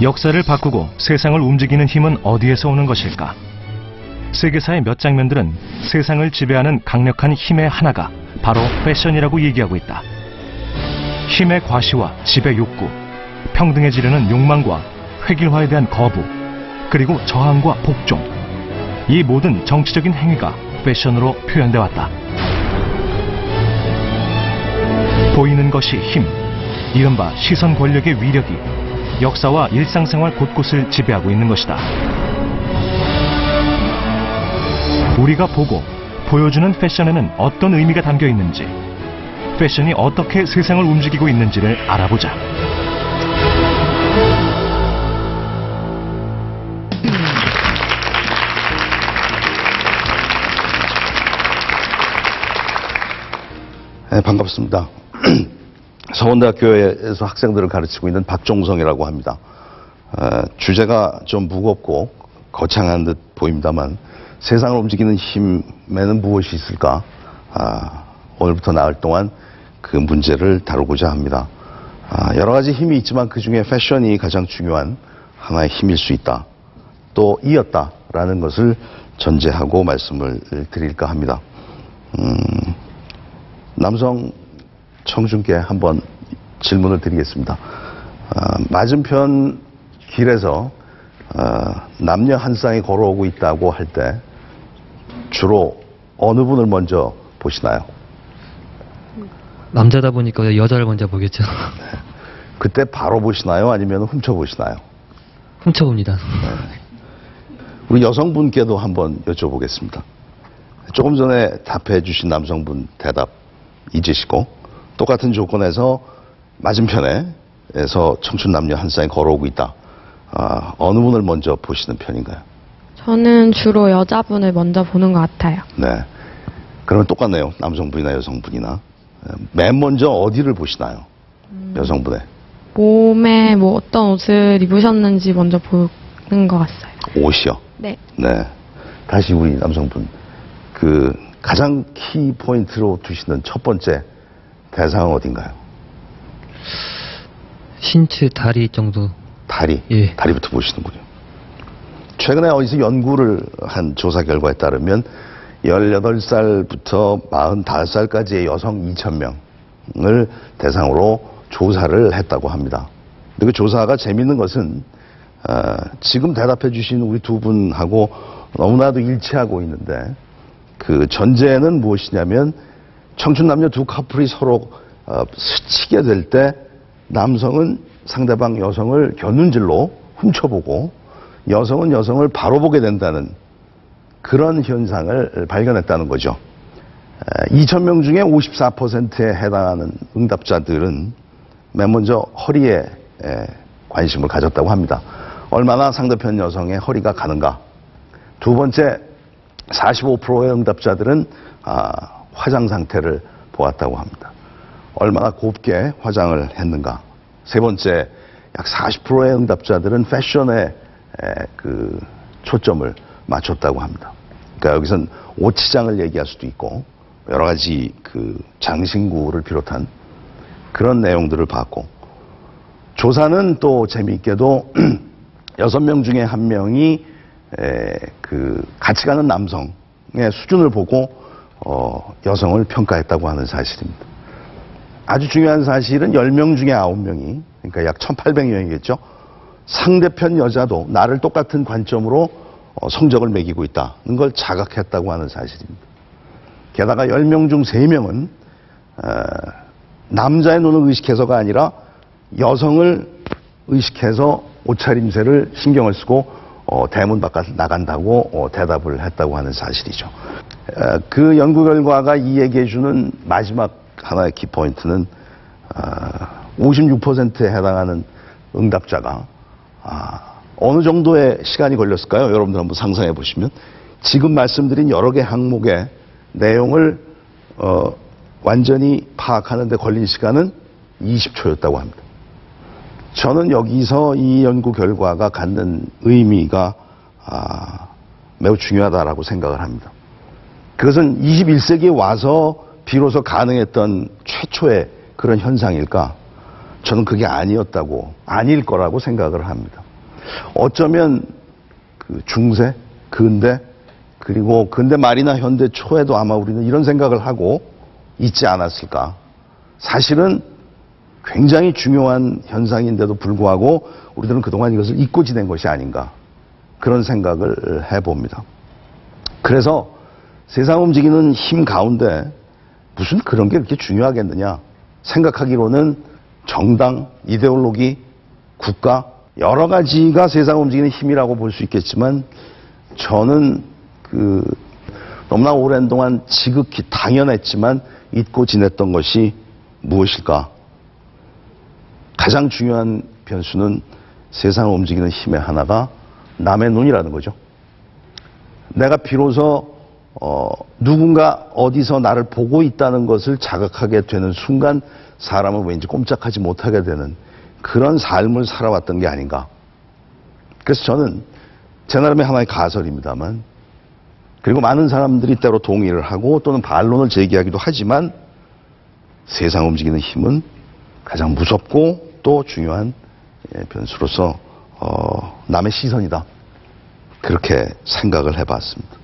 역사를 바꾸고 세상을 움직이는 힘은 어디에서 오는 것일까? 세계사의 몇 장면들은 세상을 지배하는 강력한 힘의 하나가 바로 패션이라고 얘기하고 있다. 힘의 과시와 지배 욕구, 평등해지려는 욕망과 획일화에 대한 거부, 그리고 저항과 복종, 이 모든 정치적인 행위가 패션으로 표현돼 왔다. 보이는 것이 힘, 이른바 시선 권력의 위력이 역사와 일상생활 곳곳을 지배하고 있는 것이다. 우리가 보고 보여주는 패션에는 어떤 의미가 담겨 있는지, 패션이 어떻게 세상을 움직이고 있는지를 알아보자. 네, 반갑습니다. 서원대학교에서 학생들을 가르치고 있는 박종성이라고 합니다. 주제가 좀 무겁고 거창한 듯 보입니다만 세상을 움직이는 힘에는 무엇이 있을까? 오늘부터 나흘 동안 그 문제를 다루고자 합니다. 여러 가지 힘이 있지만 그 중에 패션이 가장 중요한 하나의 힘일 수 있다. 또 이었다라는 것을 전제하고 말씀을 드릴까 합니다. 남성 청중께 한번 질문을 드리겠습니다. 맞은편 길에서 남녀 한 쌍이 걸어오고 있다고 할 때 주로 어느 분을 먼저 보시나요? 남자다 보니까 여자를 먼저 보겠죠. 네. 그때 바로 보시나요? 아니면 훔쳐보시나요? 훔쳐봅니다. 네. 우리 여성분께도 한번 여쭤보겠습니다. 조금 전에 답해 주신 남성분 대답 잊으시고 똑같은 조건에서 맞은편에서 청춘 남녀 한 쌍이 걸어오고 있다. 어느 분을 먼저 보시는 편인가요? 저는 주로 여자분을 먼저 보는 것 같아요. 네. 그러면 똑같네요. 남성분이나 여성분이나. 맨 먼저 어디를 보시나요? 여성분의. 몸에 뭐 어떤 옷을 입으셨는지 먼저 보는 것 같아요. 옷이요? 네. 네. 다시 우리 남성분. 가장 키 포인트로 두시는 첫 번째 대상은 어딘가요? 신체, 다리 정도. 다리. 예. 다리부터 보시는군요. 최근에 어디서 연구를 한 조사 결과에 따르면 18살부터 45살까지의 여성 2,000명을 대상으로 조사를 했다고 합니다. 근데 그 조사가 재밌는 것은 지금 대답해 주신 우리 두 분하고 너무나도 일치하고 있는데 그 전제는 무엇이냐면 청춘 남녀 두 커플이 서로 스치게 될 때 남성은 상대방 여성을 겨눈질로 훔쳐보고 여성은 여성을 바로 보게 된다는 그런 현상을 발견했다는 거죠. 2,000명 중에 54%에 해당하는 응답자들은 맨 먼저 허리에 관심을 가졌다고 합니다. 얼마나 상대편 여성의 허리가 가는가. 두 번째 45%의 응답자들은 화장 상태를 보았다고 합니다. 얼마나 곱게 화장을 했는가. 세 번째 약 40%의 응답자들은 패션에 초점을 맞췄다고 합니다. 그러니까 여기선 옷치장을 얘기할 수도 있고 여러 가지 장신구를 비롯한 그런 내용들을 봤고 조사는 또 재미있게도 6명 중에 1명이 같이 가는 남성의 수준을 보고 여성을 평가했다고 하는 사실입니다. 아주 중요한 사실은 10명 중에 9명이 그러니까 약 1,800명이겠죠. 상대편 여자도 나를 똑같은 관점으로 성적을 매기고 있다는 걸 자각했다고 하는 사실입니다. 게다가 10명 중 3명은 남자의 눈을 의식해서가 아니라 여성을 의식해서 옷차림새를 신경을 쓰고 대문 바깥을 나간다고 대답을 했다고 하는 사실이죠. 그 연구 결과가 이 얘기해주는 마지막 하나의 키포인트는 56%에 해당하는 응답자가 어느 정도의 시간이 걸렸을까요? 여러분들 한번 상상해 보시면 지금 말씀드린 여러 개 항목의 내용을 완전히 파악하는 데 걸린 시간은 20초였다고 합니다. 저는 여기서 이 연구 결과가 갖는 의미가 매우 중요하다라고 생각을 합니다. 그것은 21세기에 와서 비로소 가능했던 최초의 그런 현상일까? 저는 그게 아닐 거라고 생각을 합니다. 어쩌면 그 중세, 근대, 그리고 근대 말이나 현대 초에도 아마 우리는 이런 생각을 하고 있지 않았을까. 사실은 굉장히 중요한 현상인데도 불구하고 우리들은 그동안 이것을 잊고 지낸 것이 아닌가. 그런 생각을 해봅니다. 그래서 세상 움직이는 힘 가운데 무슨 그런 게 그렇게 중요하겠느냐. 생각하기로는 정당, 이데올로기, 국가, 여러 가지가 세상 움직이는 힘이라고 볼 수 있겠지만 저는 너무나 오랜 동안 지극히 당연했지만 잊고 지냈던 것이 무엇일까? 가장 중요한 변수는 세상을 움직이는 힘의 하나가 남의 눈이라는 거죠. 내가 비로소 누군가 어디서 나를 보고 있다는 것을 자각하게 되는 순간 사람은 왠지 꼼짝하지 못하게 되는 그런 삶을 살아왔던 게 아닌가. 그래서 저는 제 나름의 하나의 가설입니다만, 그리고 많은 사람들이 때로 동의를 하고 또는 반론을 제기하기도 하지만 세상 움직이는 힘은 가장 무섭고 또 중요한 변수로서 남의 시선이다. 그렇게 생각을 해봤습니다.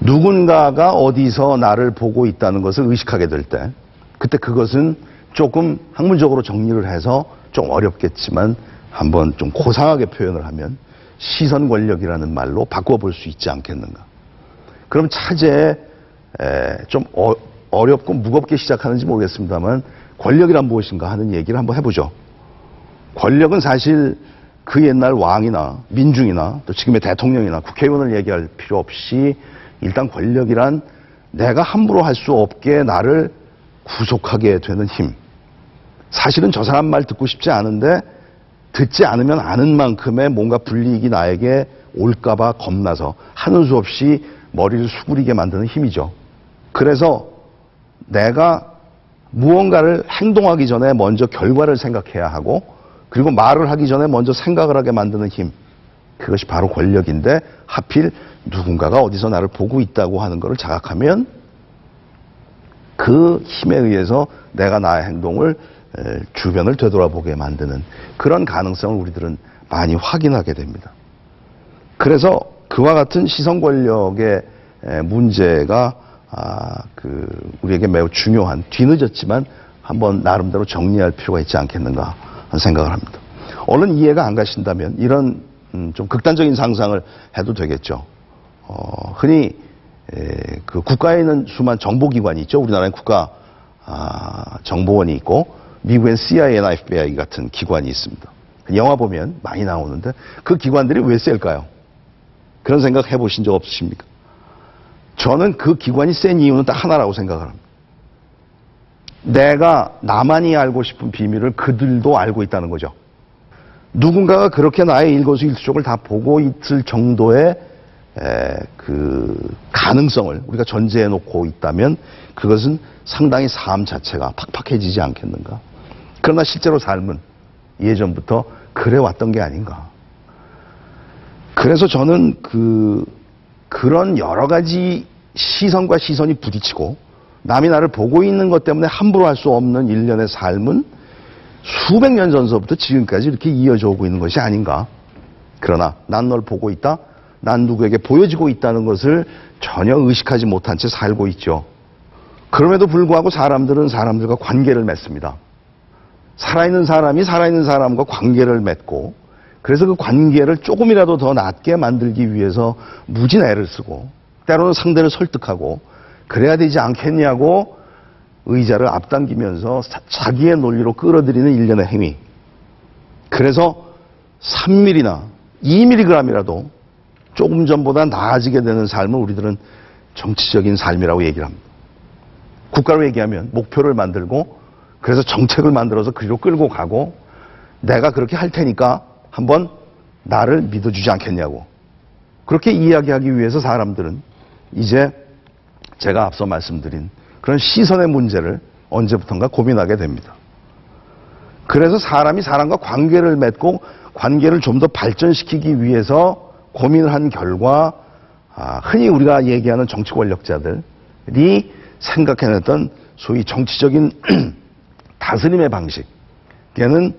누군가가 어디서 나를 보고 있다는 것을 의식하게 될 때, 그때 그것은 조금 학문적으로 정리를 해서 좀 어렵겠지만 한번 좀 고상하게 표현을 하면 시선 권력이라는 말로 바꿔볼 수 있지 않겠는가. 그럼 차제에 좀 어렵고 무겁게 시작하는지 모르겠습니다만 권력이란 무엇인가 하는 얘기를 한번 해보죠. 권력은 사실 그 옛날 왕이나 민중이나 또 지금의 대통령이나 국회의원을 얘기할 필요 없이 일단 권력이란 내가 함부로 할 수 없게 나를 구속하게 되는 힘. 사실은 저 사람 말 듣고 싶지 않은데 듣지 않으면 아는 만큼의 뭔가 불이익이 나에게 올까봐 겁나서 하는 수 없이 머리를 수그리게 만드는 힘이죠. 그래서 내가 무언가를 행동하기 전에 먼저 결과를 생각해야 하고 그리고 말을 하기 전에 먼저 생각을 하게 만드는 힘. 그것이 바로 권력인데 하필 누군가가 어디서 나를 보고 있다고 하는 것을 자각하면 그 힘에 의해서 내가 나의 행동을 주변을 되돌아보게 만드는 그런 가능성을 우리들은 많이 확인하게 됩니다. 그래서 그와 같은 시선 권력의 문제가 우리에게 매우 중요한, 뒤늦었지만 한번 나름대로 정리할 필요가 있지 않겠는가 하는 생각을 합니다. 얼른 이해가 안 가신다면 이런 좀 극단적인 상상을 해도 되겠죠. 흔히 그 국가에 있는 수많은 정보기관이 있죠. 우리나라엔 국가 정보원이 있고 미국엔 CIA나 FBI 같은 기관이 있습니다. 영화 보면 많이 나오는데 그 기관들이 왜 셀까요? 그런 생각 해보신 적 없으십니까? 저는 그 기관이 센 이유는 딱 하나라고 생각을 합니다. 내가 나만이 알고 싶은 비밀을 그들도 알고 있다는 거죠. 누군가가 그렇게 나의 일거수일투족을 다 보고 있을 정도의 그 가능성을 우리가 전제해 놓고 있다면 그것은 상당히 삶 자체가 팍팍해지지 않겠는가. 그러나 실제로 삶은 예전부터 그래 왔던 게 아닌가. 그래서 저는 그런 여러 가지 시선과 시선이 부딪히고 남이 나를 보고 있는 것 때문에 함부로 할 수 없는 일련의 삶은 수백 년 전서부터 지금까지 이렇게 이어져 오고 있는 것이 아닌가. 그러나 난 널 보고 있다. 난 누구에게 보여지고 있다는 것을 전혀 의식하지 못한 채 살고 있죠. 그럼에도 불구하고 사람들은 사람들과 관계를 맺습니다. 살아있는 사람이 살아있는 사람과 관계를 맺고 그래서 그 관계를 조금이라도 더 낫게 만들기 위해서 무진 애를 쓰고 때로는 상대를 설득하고 그래야 되지 않겠냐고 의자를 앞당기면서 자기의 논리로 끌어들이는 일련의 행위. 그래서 3mm나 2mg이라도 조금 전보다 나아지게 되는 삶을 우리들은 정치적인 삶이라고 얘기를 합니다. 국가로 얘기하면 목표를 만들고 그래서 정책을 만들어서 그리로 끌고 가고 내가 그렇게 할 테니까 한번 나를 믿어주지 않겠냐고. 그렇게 이야기하기 위해서 사람들은 이제 제가 앞서 말씀드린 그런 시선의 문제를 언제부턴가 고민하게 됩니다. 그래서 사람이 사람과 관계를 맺고 관계를 좀 더 발전시키기 위해서 고민을 한 결과 흔히 우리가 얘기하는 정치 권력자들이 생각해냈던 소위 정치적인 다스림의 방식, 걔는